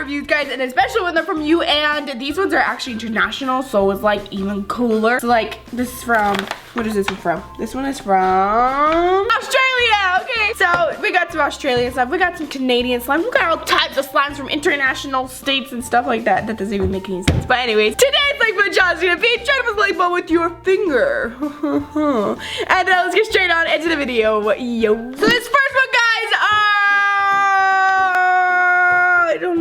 reviews, guys, and especially when they're from you. And these ones are actually international, so it's like even cooler. So like this is from, what is this one from? This one is from Australia. Okay, so we got some Australian stuff, we got some Canadian slimes, we got all types of slimes from international states and stuff like that. That doesn't even make any sense. But anyways, today's like food challenge is gonna be try to put like ball with your finger. And let's get straight on into the video. Yo. So this first one, guys, I don't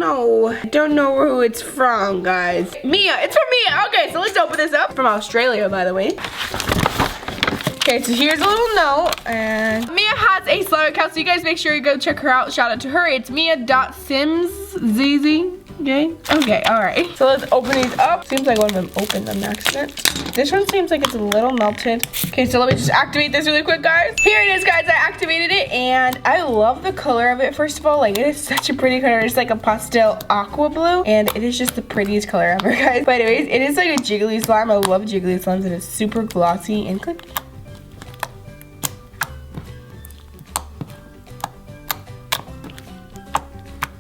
know who it's from, guys. Mia, it's from Mia. Okay, so let's open this up. From Australia, by the way. Okay, so here's a little note, and Mia has a Slime account, so you guys make sure you go check her out. Shout out to her. It's Mia.simszz. Okay, alright. So let's open these up. Seems like one of them opened on accident. This one seems like it's a little melted. Okay, so let me just activate this really quick, guys. Here it is, guys. I activated it, and I love the color of it, first of all. Like, it is such a pretty color. It's like a pastel aqua blue, and it is just the prettiest color ever, guys. But anyways, it is like a jiggly slime. I love jiggly slimes, and it's super glossy and clicky.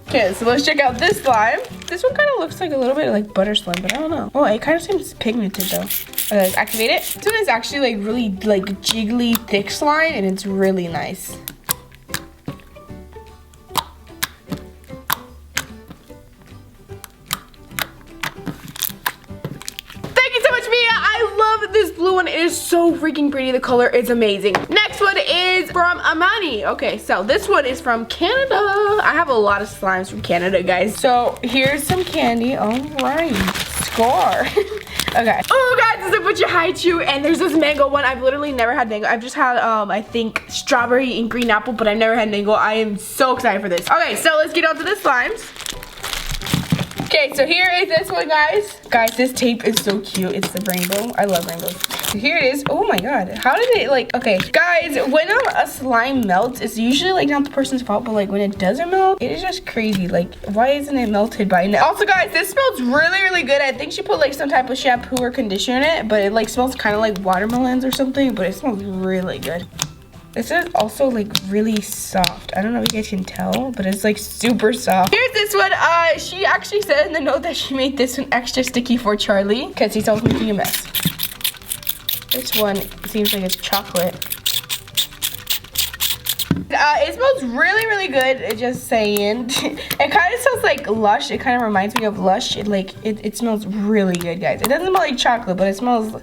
Okay, so let's check out this slime. This one kind of looks like a little bit like butter slime, but I don't know. Oh, it kind of seems pigmented though. Okay, let's activate it. This one is actually like really like jiggly thick slime, and it's really nice. This blue one is so freaking pretty. The color is amazing. Next one is from Amani. Okay, so this one is from Canada. I have a lot of slimes from Canada, guys. So here's some candy. All right, score. Okay. Oh, guys, this is what you hide you. And there's this mango one. I've literally never had mango. I've just had I think strawberry and green apple, but I've never had mango. I am so excited for this. Okay, so let's get on to the slimes. Okay, so here is this one, guys. Guys, this tape is so cute. It's the rainbow. I love rainbows. So here it is. Oh my god. How did it like, okay. Guys, when a slime melts, it's usually like not the person's fault, but like when it doesn't melt, it is just crazy. Like, why isn't it melted by now? Also, guys, this smells really, really good. I think she put like some type of shampoo or conditioner in it, but it like smells kind of like watermelons or something, but it smells really good. This is also like really soft. I don't know if you guys can tell, but it's like super soft. Here's this one. She actually said in the note that she made this one extra sticky for Charlie because he's always making a mess. This one seems like it's chocolate. It smells really, really good. Just saying. It kind of smells like Lush. It kind of reminds me of Lush. It smells really good, guys. It doesn't smell like chocolate, but it smells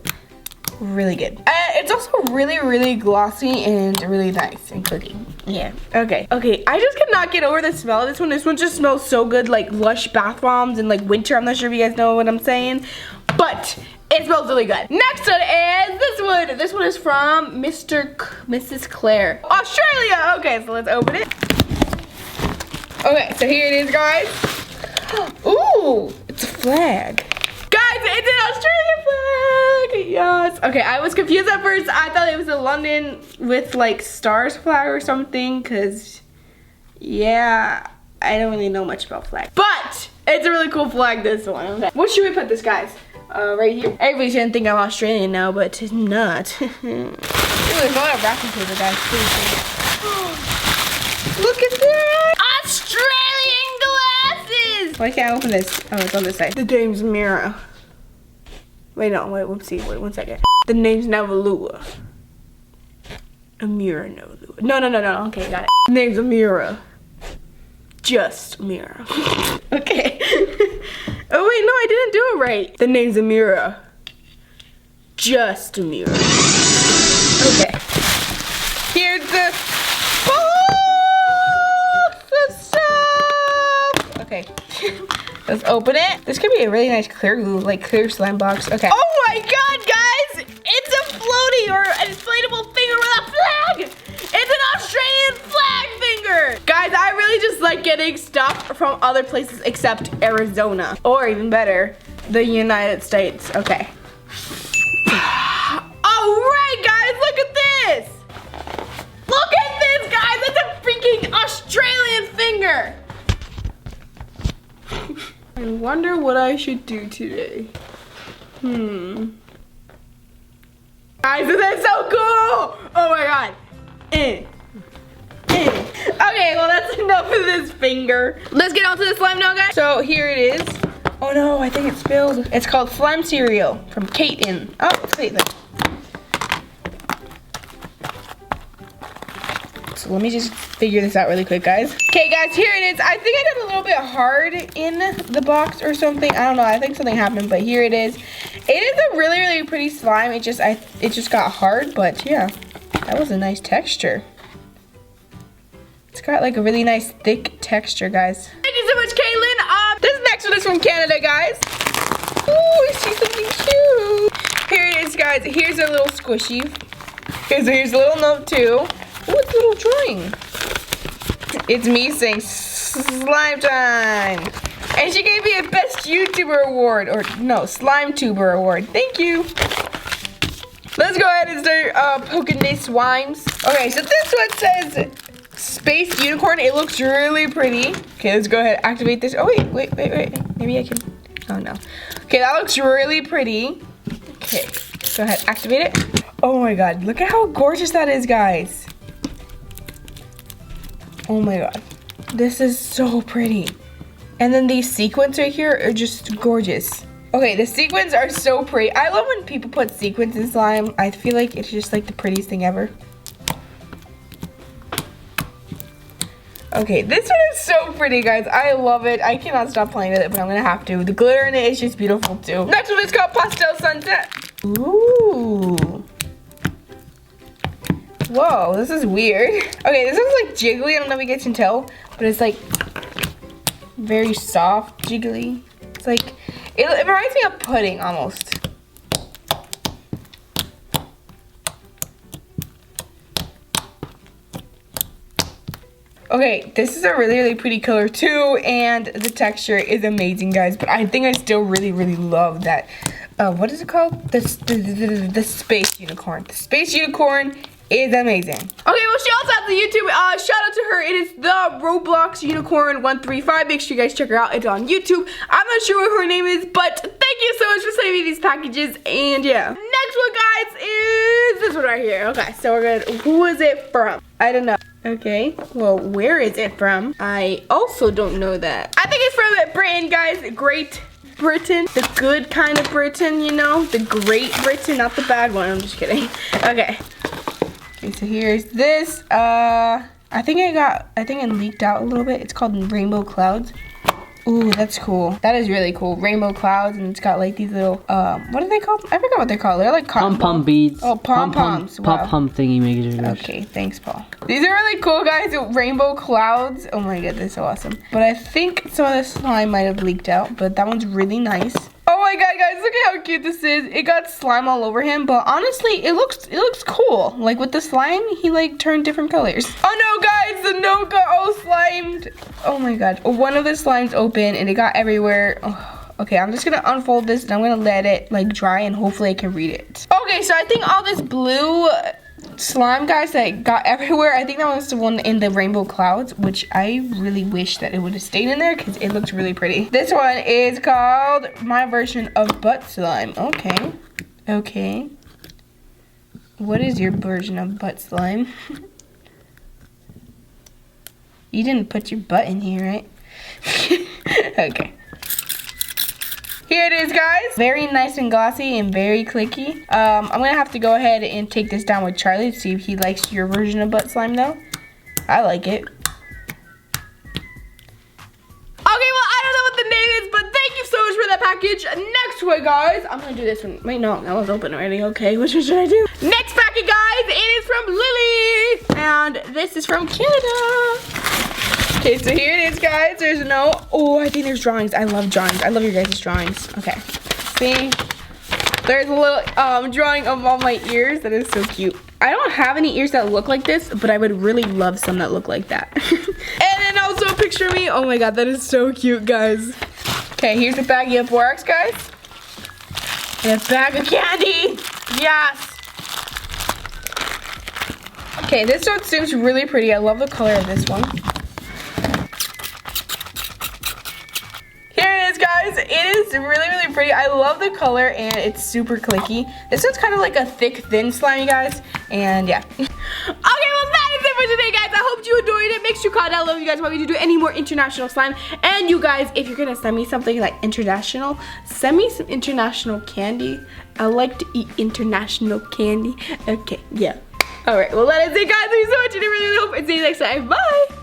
really good. It's also really, really glossy and really nice and cooking. Yeah. Okay. Okay. I just cannot get over the smell of this one. This one just smells so good, like Lush bath bombs in like winter. I'm not sure if you guys know what I'm saying, but it smells really good. Next one is this one. This one is from Mrs. Claire, Australia. Okay, so let's open it. Okay, so here it is, guys. Ooh, it's a flag. Guys, it's an Australian flag! Yes. Okay, I was confused at first. I thought it was a London with like stars flag or something, because yeah, I don't really know much about flags. But it's a really cool flag, this one. Okay. What should we put this, guys? Right here. Everybody's gonna think I'm Australian now, but it's not. Ooh, there's a lot of wrapping paper, guys. Please. Look at that! Australian glasses! Why can't I open this? Oh, it's on this side. The name's Ameerah. Wait, no, wait, whoopsie, wait 1 second. The name's Navalua. Ameerah Navalua. No, okay, got it. The name's Ameerah. Just Ameerah. Okay. Oh wait, no, I didn't do it right. The name's Ameerah. Just Ameerah. Okay. Here's the box of stuff. Okay. Let's open it. This could be a really nice clear glue, like clear slime box. Okay. Oh my god, guys! It's a floaty or an inflatable finger with a flag! It's an Australian flag finger! Guys, I really just like getting stuff from other places except Arizona. Or even better, the United States. Okay. Alright, guys, look at this! Look at this, guys! It's a freaking Australian finger! I wonder what I should do today. Guys, this is so cool! Oh my god. Okay, well that's enough of this finger. Let's get on to the slime now, guys. So here it is. Oh no, I think it spilled. It's called Slime Cereal from Caitlin. Oh, it's Caitlin. So let me just figure this out really quick, guys. Okay, guys, here it is. I think I got a little bit hard in the box or something. I don't know. I think something happened, but here it is. It is a really, really pretty slime. It just got hard, but yeah, that was a nice texture. It's got like a really nice thick texture, guys. Thank you so much, Caitlin. This next one is from Canada, guys. Ooh, see something cute. Here it is, guys. Here's a little squishy. Here's a little note too. Ooh, it's a little drawing. It's me saying slime time. And she gave me a best YouTuber award, or no, slime tuber award. Thank you. Let's go ahead and start poking these slimes. Okay, so this one says Space Unicorn. It looks really pretty. Okay, let's go ahead and activate this. Oh, wait. Maybe I can, oh no. Okay, that looks really pretty. Okay, go ahead, activate it. Oh my God, look at how gorgeous that is, guys. Oh my God, this is so pretty. And then these sequins right here are just gorgeous. Okay, the sequins are so pretty. I love when people put sequins in slime. I feel like it's just like the prettiest thing ever. Okay, this one is so pretty, guys. I love it. I cannot stop playing with it, but I'm gonna have to. The glitter in it is just beautiful too. Next one is called Pastel Sunset. Ooh. Whoa, this is weird. Okay, this one's like jiggly. I don't know if you guys can tell, but it's like very soft, jiggly. It's like, it reminds me of pudding almost. Okay, this is a really, really pretty color too, and the texture is amazing, guys. But I think I still really, really love that. What is it called? The Space Unicorn. The Space Unicorn is amazing. Okay, well, she also has the YouTube. Shout out to her. It is the Roblox Unicorn 135. Make sure you guys check her out. It's on YouTube. I'm not sure what her name is, but thank you so much for sending me these packages. And yeah, next one, guys, is this one right here. Okay, so we're gonna. Who is it from? I don't know. Okay, well, where is it from? I also don't know that. I think it's from Britain, guys. Great Britain, the good kind of Britain, you know, the Great Britain, not the bad one. I'm just kidding. Okay. Okay, so here's this. I think it leaked out a little bit. It's called Rainbow Clouds. Ooh, that's cool. That is really cool. Rainbow clouds, and it's got like these little, what are they called? I forgot what they're called. They're like pom-pom beads. Oh, pom-poms. Wow. Pom-pom thingy makers. Okay, thanks, Paul. These are really cool, guys. Rainbow clouds. Oh my God, they're so awesome. But I think some of the slime might have leaked out, but that one's really nice. Oh my God, guys, look at how cute this is. It got slime all over him, but honestly, it looks cool. Like with the slime, he like turned different colors. Oh no, guys, the note got all slimed. Oh my God, one of the slimes open and it got everywhere. Oh, okay, I'm just gonna unfold this and I'm gonna let it like dry and hopefully I can read it. Okay, so I think all this blue slime, guys, that got everywhere, I think that was the one in the rainbow clouds, which I really wish that it would have stayed in there because it looks really pretty. This one is called my version of butt slime. Okay. Okay. What is your version of butt slime? You didn't put your butt in here, right? Okay. Here it is, guys. Very nice and glossy and very clicky. I'm gonna have to go ahead and take this down with Charlie to see if he likes your version of butt slime though. I like it. Okay, well, I don't know what the name is, but thank you so much for that package. Next one, guys. I'm gonna do this one. Wait, no, that one's open already. Okay, which one should I do? Next packet, guys, it is from Lily. And this is from Canada. Okay, so here it is, guys. There's no, oh, I think there's drawings. I love drawings. I love your guys' drawings. Okay, see? There's a little drawing of all my ears. That is so cute. I don't have any ears that look like this, but I would really love some that look like that. And then also a picture of me. Oh my God, that is so cute, guys. Okay, here's a baggie of borax, guys. And a bag of candy. Yes. Okay, this one seems really pretty. I love the color of this one. Guys, it is really, really pretty. I love the color and it's super clicky. This one's kind of like a thick, thin slime, you guys. And yeah. Okay, well, that is it for today, guys. I hope you enjoyed it. Make make sure comment down below if you guys want me to do any more international slime. And you guys, if you're gonna send me something like international, send me some international candy. I like to eat international candy. Okay, yeah. Alright, well that is it guys. Thank you so much and I really hope to see you next time. Bye!